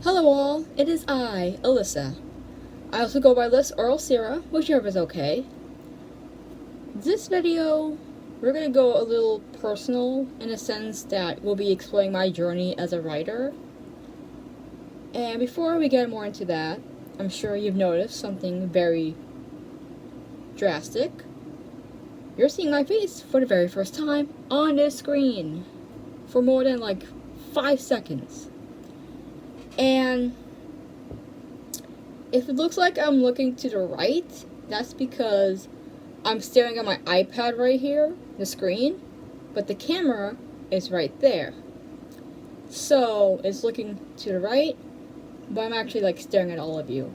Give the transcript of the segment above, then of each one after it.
Hello all, it is I, Alyssa. I also go by Lyss or Alsira, whichever is okay. This video, we're going to go a little personal in a sense that we'll be exploring my journey as a writer. And before we get more into that, I'm sure you've noticed something very drastic. You're seeing my face for the very first time on this screen for more than like 5 seconds. And if it looks like I'm looking to the right, that's because I'm staring at my iPad right here, the screen, but the camera is right there. So it's looking to the right, but I'm actually like staring at all of you.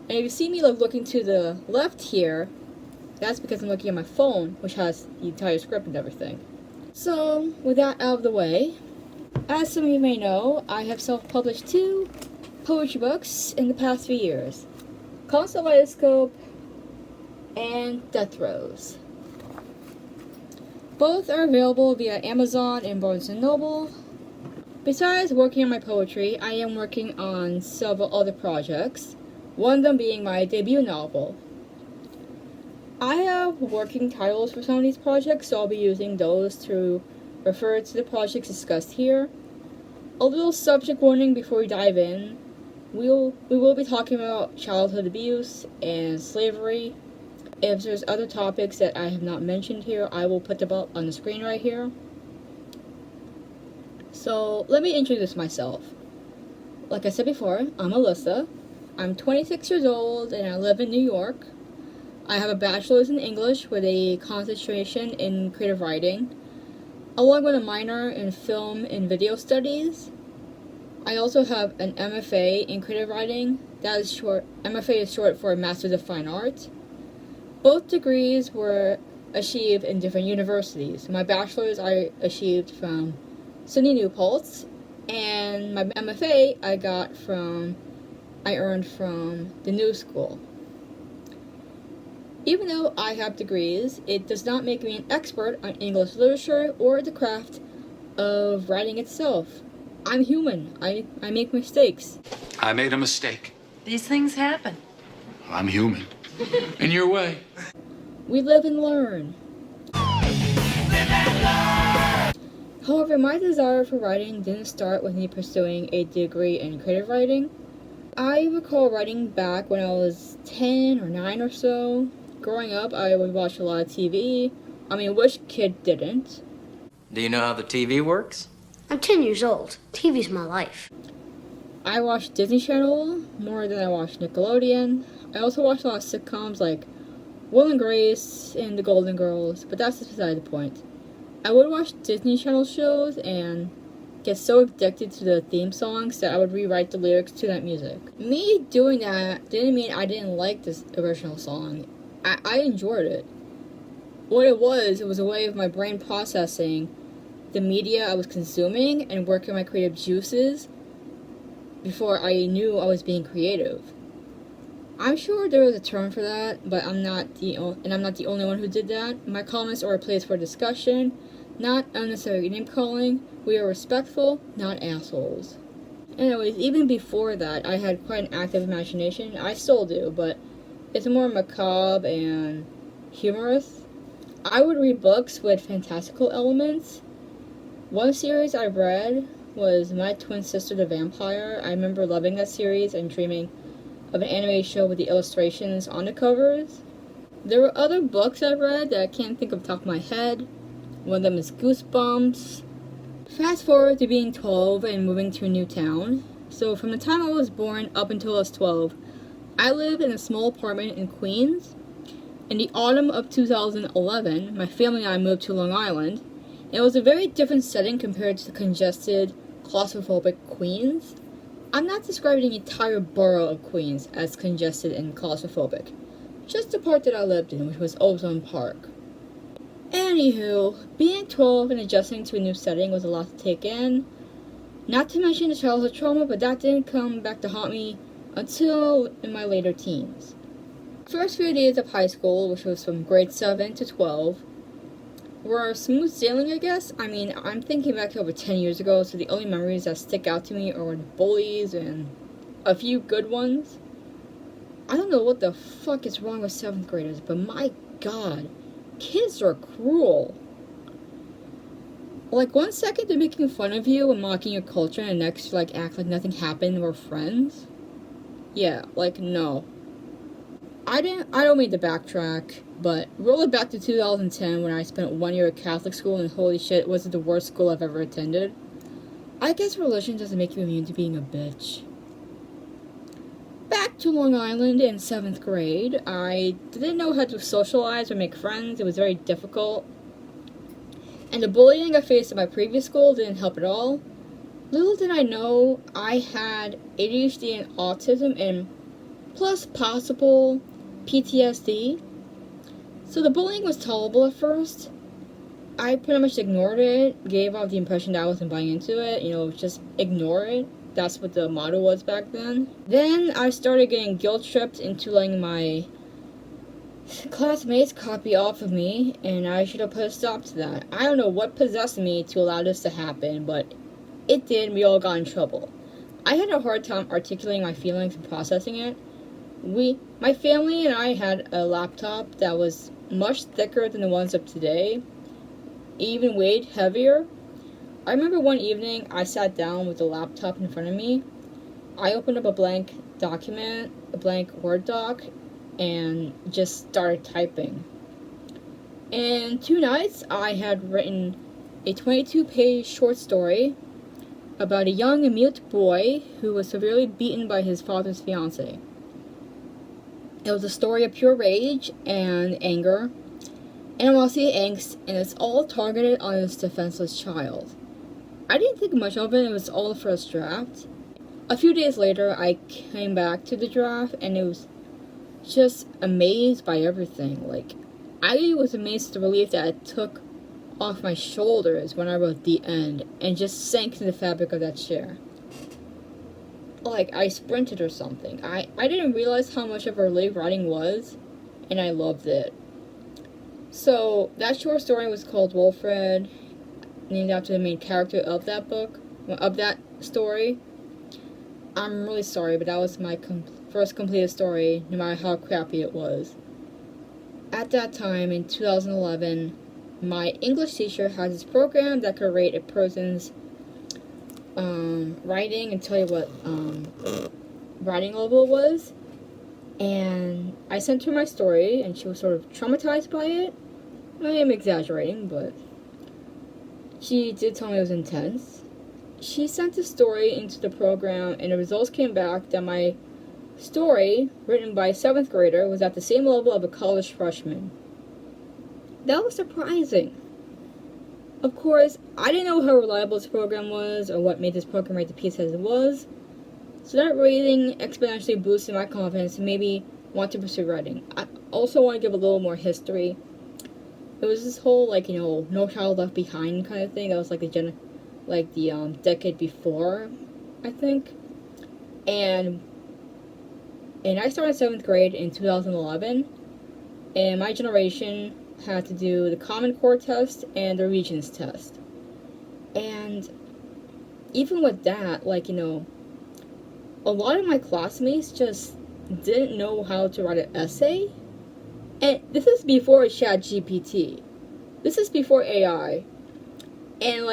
And if you see me like looking to the left here, that's because I'm looking at my phone, which has the entire script and everything. So with that out of the way, as some of you may know, I have self-published 2 poetry books in the past few years. Kaleidoscope and Death Throes. Both are available via Amazon and Barnes & Noble. Besides working on my poetry, I am working on several other projects, one of them being my debut novel. I have working titles for some of these projects, so I'll be using those to refer to the projects discussed here. A little subject warning before we dive in. We will be talking about childhood abuse and slavery. If there's other topics that I have not mentioned here, I will put them up on the screen right here. So let me introduce myself. Like I said before, I'm Alyssa. I'm 26 years old and I live in New York. I have a bachelor's in English with a concentration in creative writing, along with a minor in film and video studies. I also have an MFA in creative writing. That is short. MFA is short for Masters of Fine Art. Both degrees were achieved in different universities. My bachelor's I achieved from SUNY New Paltz, and my MFA I earned from the New School. Even though I have degrees, it does not make me an expert on English literature or the craft of writing itself. I'm human. I make mistakes. I made a mistake. These things happen. I'm human. In your way. We live and learn. However, my desire for writing didn't start with me pursuing a degree in creative writing. I recall writing back when I was 10 or 9 or so. Growing up, I would watch a lot of TV. I mean, which kid didn't? Do you know how the TV works? I'm 10 years old. TV's my life. I watched Disney Channel more than I watched Nickelodeon. I also watched a lot of sitcoms like Will and Grace and The Golden Girls, but that's beside the point. I would watch Disney Channel shows and get so addicted to the theme songs that I would rewrite the lyrics to that music. Me doing that didn't mean I didn't like this original song. I enjoyed it. What it was a way of my brain processing the media I was consuming and working my creative juices before I knew I was being creative. I'm sure there is a term for that, but I'm not the only one who did that. My comments are a place for discussion, not unnecessary name calling. We are respectful, not assholes. Anyways, even before that, I had quite an active imagination. I still do, but it's more macabre and humorous. I would read books with fantastical elements. One series I read was My Twin Sister the Vampire. I remember loving that series and dreaming of an anime show with the illustrations on the covers. There were other books I read that I can't think of the top of my head. One of them is Goosebumps. Fast forward to being 12 and moving to a new town. So from the time I was born up until I was 12, I lived in a small apartment in Queens. In the autumn of 2011, my family and I moved to Long Island. It was a very different setting compared to the congested, claustrophobic Queens. I'm not describing the entire borough of Queens as congested and claustrophobic. Just the part that I lived in, which was Ozone Park. Anywho, being 12 and adjusting to a new setting was a lot to take in. Not to mention the childhood trauma, but that didn't come back to haunt me until in my later teens. First few days of high school, which was from grade 7 to 12, were smooth sailing, I guess. I mean, I'm thinking back to over 10 years ago, so the only memories that stick out to me are the bullies and a few good ones. I don't know what the fuck is wrong with 7th graders, but my god, kids are cruel. Like, 1 second they're making fun of you and mocking your culture, and the next, like, act like nothing happened and we're friends. Yeah, like, no. I don't mean to backtrack, but roll it back to 2010 when I spent 1 year at Catholic school, and holy shit, was it the worst school I've ever attended. I guess religion doesn't make you immune to being a bitch. Back to Long Island in 7th grade, I didn't know how to socialize or make friends. It was very difficult. And the bullying I faced at my previous school didn't help at all. Little did I know I had ADHD and autism, and plus possible PTSD. So the bullying was tolerable at first. I pretty much ignored it, gave off the impression that I wasn't buying into it, just ignore it. That's what the motto was back then. Then I started getting guilt tripped into letting my classmates copy off of me, and I should have put a stop to that. I don't know what possessed me to allow this to happen, but it did, and we all got in trouble. I had a hard time articulating my feelings and processing it. My family and I had a laptop that was much thicker than the ones of today, even weighed heavier. I remember one evening I sat down with the laptop in front of me. I opened up a blank document, a blank Word doc, and just started typing. In 2 nights, I had written a 22-page short story about a young and mute boy who was severely beaten by his father's fiancée. It was a story of pure rage and anger, animosity and angst, and it's all targeted on this defenseless child. I didn't think much of it. It was all the first draft. A few days later, I came back to the draft, and it was just amazed by everything. Like, I was amazed at the relief that it took off my shoulders when I wrote the end, and just sank to the fabric of that chair. Like, I sprinted or something. I didn't realize how much of a relief writing was, and I loved it. So, that short story was called Wilfred, named after the main character of that book, of that story. I'm really sorry, but that was my first completed story, no matter how crappy it was. At that time, in 2011, my English teacher had this program that could rate a person's writing and tell you what writing level it was. And I sent her my story, and she was sort of traumatized by it. I am exaggerating, but she did tell me it was intense. She sent the story into the program, and the results came back that my story, written by a 7th grader, was at the same level of a college freshman. That was surprising. Of course, I didn't know how reliable this program was, or what made this program rate the piece as it was, so that rating exponentially boosted my confidence and made me want to pursue writing. I also want to give a little more history. It was this whole, No Child Left Behind kind of thing. That was the decade before, I think. And I started 7th grade in 2011, and my generation had to do the Common Core test and the Regents test. And even with that, a lot of my classmates just didn't know how to write an essay. And this is before ChatGPT. This is before AI. And,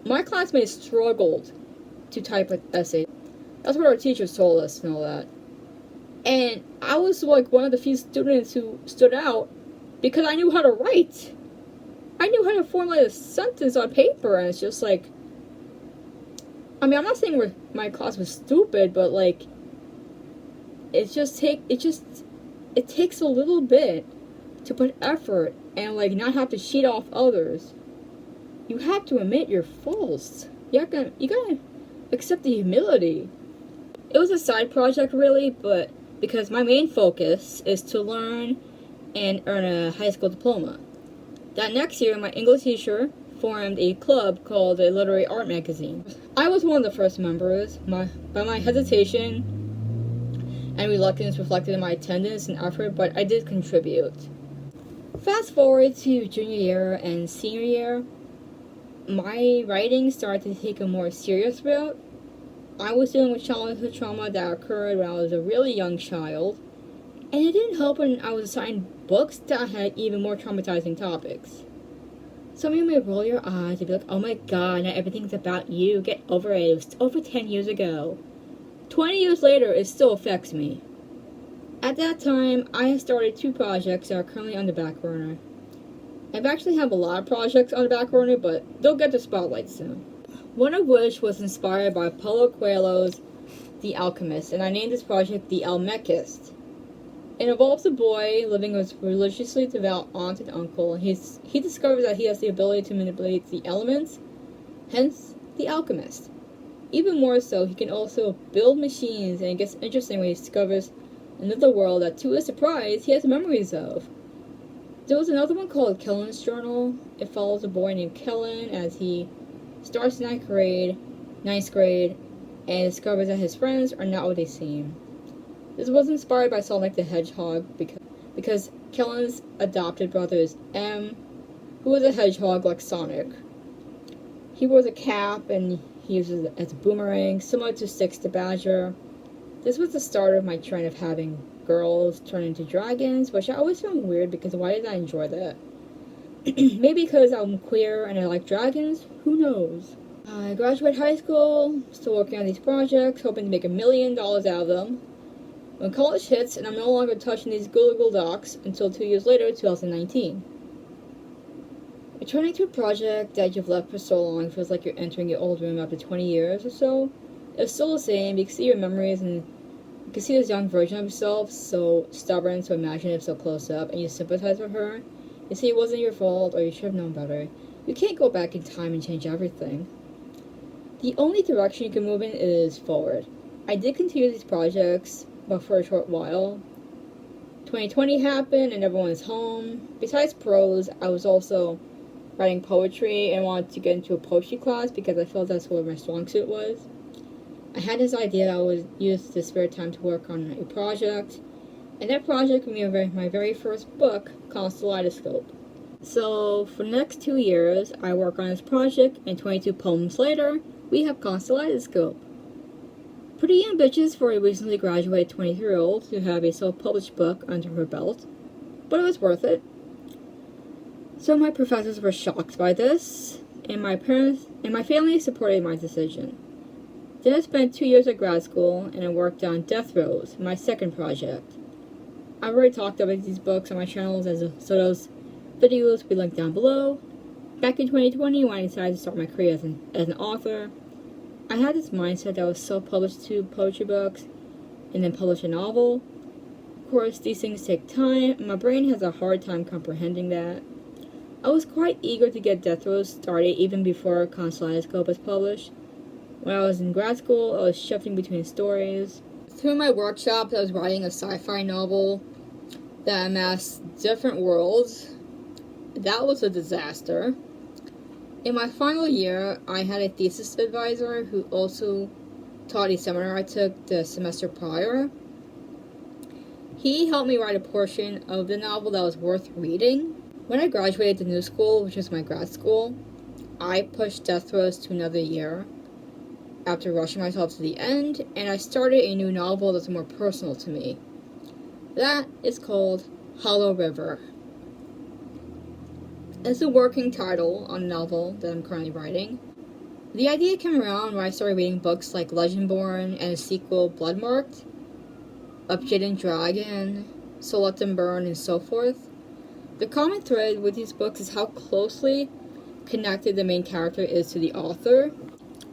my classmates struggled to type an essay. That's what our teachers told us and all that. And I was, one of the few students who stood out because I knew how to write. I knew how to formulate a sentence on paper, and it's just I'm not saying my class was stupid, but, it takes a little bit to put effort and, not have to cheat off others. You have to admit your faults. You gotta accept the humility. It was a side project, really, but because my main focus is to learn and earn a high school diploma. That next year, my English teacher formed a club called the Literary Art Magazine. I was one of the first members, but my hesitation and reluctance reflected in my attendance and effort, but I did contribute. Fast forward to junior year and senior year, my writing started to take a more serious route. I was dealing with childhood trauma that occurred when I was a really young child, and it didn't help when I was assigned books that had even more traumatizing topics. Some of you may roll your eyes and be like, oh my god, not everything's about you, get over it, it was over 10 years ago. 20 years later, it still affects me. At that time, I had started 2 projects that are currently on the back burner. I've actually have a lot of projects on the back burner, but they'll get the spotlight soon. One of which was inspired by Paulo Coelho's The Alchemist, and I named this project The Almechist. It involves a boy living with a religiously devout aunt and uncle, and he discovers that he has the ability to manipulate the elements, hence the alchemist. Even more so, he can also build machines, and it gets interesting when he discovers another world that, to his surprise, he has memories of. There was another one called Kellen's Journal. It follows a boy named Kellen as he starts ninth grade, and discovers that his friends are not what they seem. This was inspired by Sonic the Hedgehog because Kellen's adopted brother is M, who was a hedgehog like Sonic. He wears a cap and he uses it as a boomerang, similar to Six the Badger. This was the start of my trend of having girls turn into dragons, which I always found weird because why did I enjoy that? Maybe because I'm queer and I like dragons? Who knows? I graduated high school, still working on these projects, hoping to make $1 million out of them. When college hits, and I'm no longer touching these Google Docs until 2 years later, 2019. Returning to a project that you've left for so long feels like you're entering your old room after 20 years or so. It's still the same. You can see your memories and you can see this young version of yourself, so stubborn, so imaginative, so close up, and you sympathize with her. You see it wasn't your fault, or you should have known better. You can't go back in time and change everything. The only direction you can move in is forward. I did continue these projects, but for a short while. 2020 happened and everyone is home. Besides prose, I was also writing poetry and wanted to get into a poetry class because I felt that's where my strong suit was. I had this idea that I would use the spare time to work on a project, and that project would be my very first book called Kaleidoscope. So for the next 2 years, I work on this project, and 22 poems later, we have Kaleidoscope. Pretty ambitious for a recently graduated 23-year-old to have a self-published book under her belt, but it was worth it. So my professors were shocked by this, and my parents and my family supported my decision. Then I spent 2 years at grad school, and I worked on Death Rows, my second project. I've already talked about these books on my channels, so those videos will be linked down below. Back in 2020, when I decided to start my career as an author, I had this mindset that I would self-publish 2 poetry books and then publish a novel. Of course, these things take time, and my brain has a hard time comprehending that. I was quite eager to get Death Rows started even before Kaleidoscope was published. When I was in grad school, I was shifting between stories. Through my workshops, I was writing a sci-fi novel that amassed different worlds. That was a disaster. In my final year, I had a thesis advisor who also taught a seminar I took the semester prior. He helped me write a portion of the novel that was worth reading. When I graduated the new school, which was my grad school, I pushed Death Rows to another year after rushing myself to the end, and I started a new novel that's more personal to me. That is called Hollow River. It's a working title on a novel that I'm currently writing. The idea came around when I started reading books like Legendborn and the sequel Bloodmarked, Up Jade and Dragon, So Let Them Burn, and so forth. The common thread with these books is how closely connected the main character is to the author.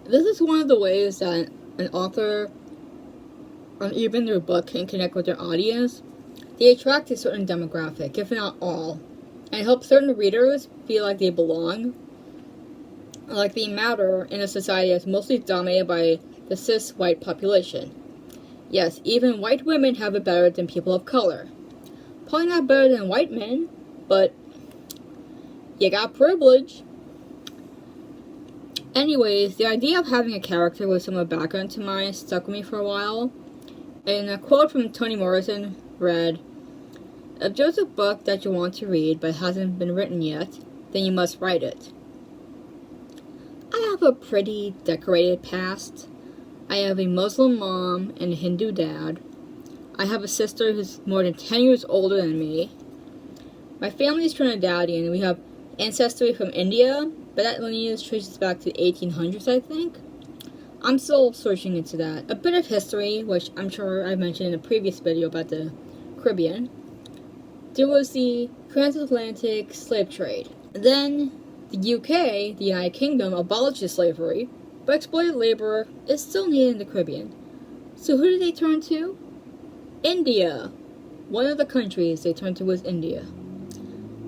This is one of the ways that an author, or even their book, can connect with their audience. They attract a certain demographic, if not all, and help certain readers feel like they belong, like they matter in a society that's mostly dominated by the cis white population. Yes, even white women have it better than people of color. Probably not better than white men, but you got privilege. Anyways, the idea of having a character with similar background to mine stuck with me for a while. And a quote from Toni Morrison read, If there's a book that you want to read but hasn't been written yet, then you must write it. I have a pretty decorated past. I have a Muslim mom and a Hindu dad. I have a sister who's more than 10 years older than me. My family is Trinidadian. We have ancestry from India, but that lineage traces back to the 1800s, I think. I'm still searching into that. A bit of history, which I'm sure I mentioned in a previous video about the Caribbean. There was the transatlantic slave trade. Then, the UK, the United Kingdom, abolished slavery, but exploited labor is still needed in the Caribbean. So who did they turn to? India. One of the countries they turned to was India.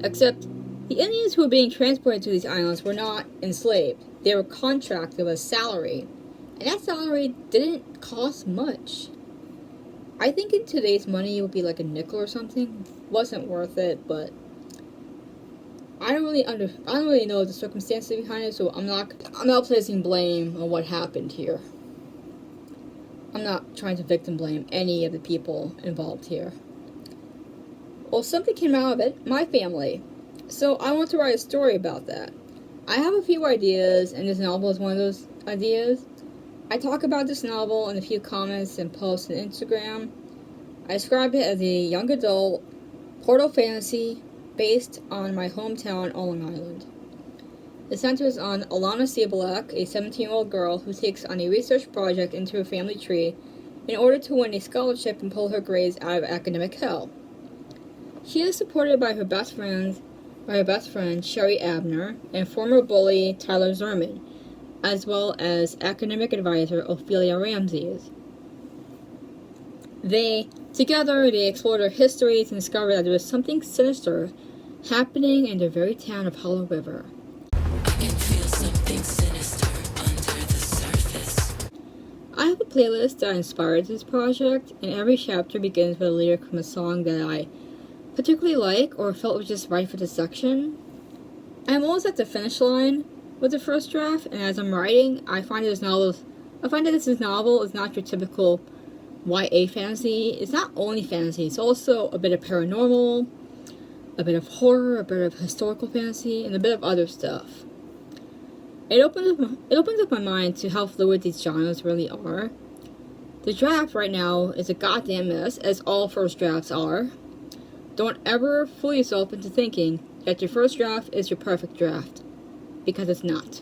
Except, the Indians who were being transported to these islands were not enslaved. They were contracted with a salary, and that salary didn't cost much. I think in today's money it would be like a nickel or something. Wasn't worth it, but I don't really know the circumstances behind it, so I'm not placing blame on what happened here. I'm not trying to victim blame any of the people involved here. Well, something came out of it, my family. So I want to write a story about that. I have a few ideas, and this novel is one of those ideas. I talk about this novel in a few comments and posts on Instagram. I describe it as a young adult portal fantasy based on my hometown on Long Island. It centers on Alana Sibalak, a 17-year-old girl who takes on a research project into her family tree in order to win a scholarship and pull her grades out of academic hell. She is supported by her best friend Sherry Abner and former bully Tyler Zerman, as well as academic advisor Ophelia Ramses. Together, they explore their histories and discover that there is something sinister happening in the very town of Hollow River. I can feel something sinister under the surface. I have a playlist that inspired this project, and every chapter begins with a lyric from a song that I particularly like or felt was just right for the section. I'm almost at the finish line with the first draft, and as I'm writing, I find that this novel is not your typical YA fantasy. It's not only fantasy, it's also a bit of paranormal, a bit of horror, a bit of historical fantasy, and a bit of other stuff. It opens up my mind to how fluid these genres really are. The draft right now is a goddamn mess, as all first drafts are. Don't ever fool yourself into thinking that your first draft is your perfect draft, because it's not.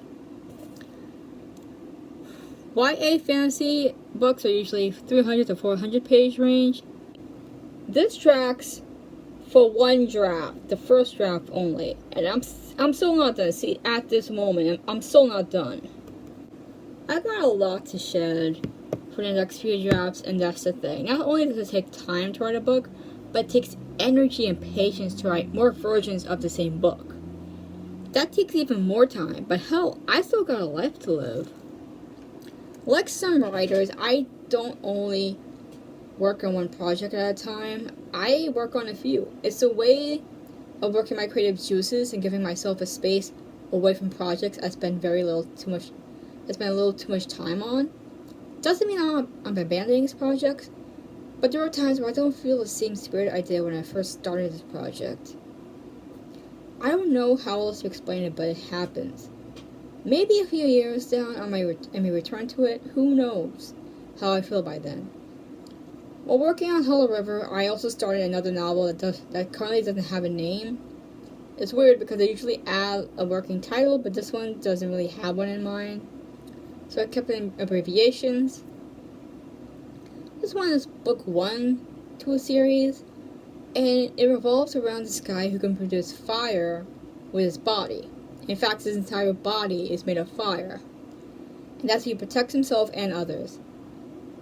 YA fantasy books are usually 300 to 400 page range. This tracks for one draft, the first draft only, and I'm still not done. See, at this moment, I'm still not done. I've got a lot to shed for the next few drafts, and that's the thing. Not only does it take time to write a book, but it takes energy and patience to write more versions of the same book. That takes even more time, but hell, I still got a life to live. Like some writers, I don't only work on one project at a time, I work on a few. It's a way of working my creative juices and giving myself a space away from projects I spend a little too much time on. Doesn't mean I'm abandoning these projects, but there are times where I don't feel the same spirit I did when I first started this project. I don't know how else to explain it, but it happens. Maybe a few years down, I may return to it. Who knows how I feel by then. While working on Hollow River, I also started another novel that currently doesn't have a name. It's weird because I usually add a working title, but this one doesn't really have one in mind. So I kept it in abbreviations. This one is book 1 to a series, and it revolves around this guy who can produce fire with his body. In fact, his entire body is made of fire, and that's how he protects himself and others.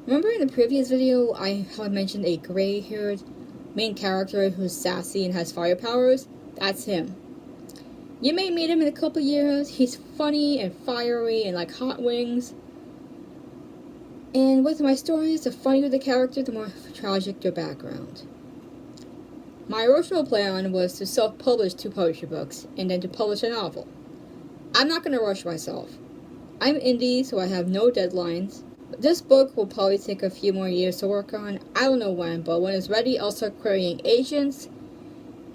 Remember in the previous video how I mentioned a gray-haired main character who's sassy and has fire powers? That's him. You may meet him in a couple years. He's funny and fiery and like hot wings. And with my stories, the funnier the character, the more tragic their background. My original plan was to self-publish 2 poetry books, and then to publish a novel. I'm not going to rush myself. I'm indie, so I have no deadlines. This book will probably take a few more years to work on. I don't know when, but when it's ready, I'll start querying agents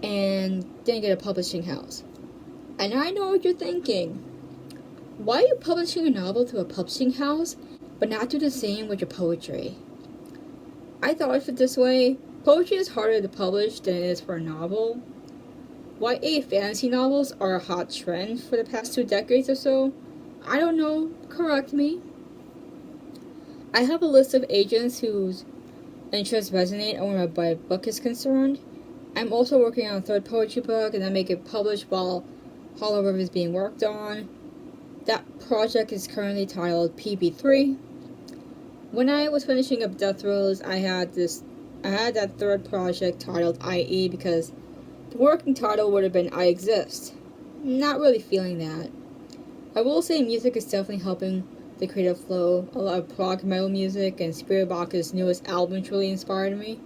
and didn't get a publishing house. And I know what you're thinking. Why are you publishing a novel to a publishing house, but not do the same with your poetry? I thought of it this way. Poetry is harder to publish than it is for a novel. YA fantasy novels are a hot trend for the past 2 decades or so. I don't know, correct me. I have a list of agents whose interests resonate when my book is concerned. I'm also working on a 3rd poetry book, and I may get published while Hollow River is being worked on. That project is currently titled PB3. When I was finishing up Death Throes, I had that 3rd project titled IE because the working title would have been I Exist. Not really feeling that. I will say music is definitely helping the creative flow. A lot of prog metal music and Spirit Box's newest album truly inspired me.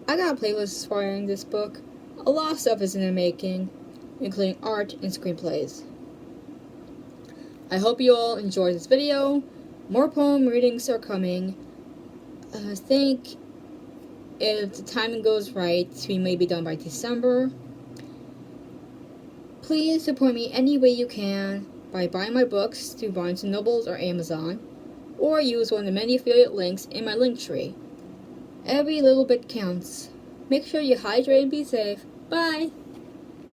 I got a playlist inspiring this book. A lot of stuff is in the making, including art and screenplays. I hope you all enjoyed this video. More poem readings are coming. I think if the timing goes right, we may be done by December. Please support me any way you can by buying my books through Barnes & Nobles or Amazon, or use one of the many affiliate links in my link tree. Every little bit counts. Make sure you hydrate and be safe. Bye!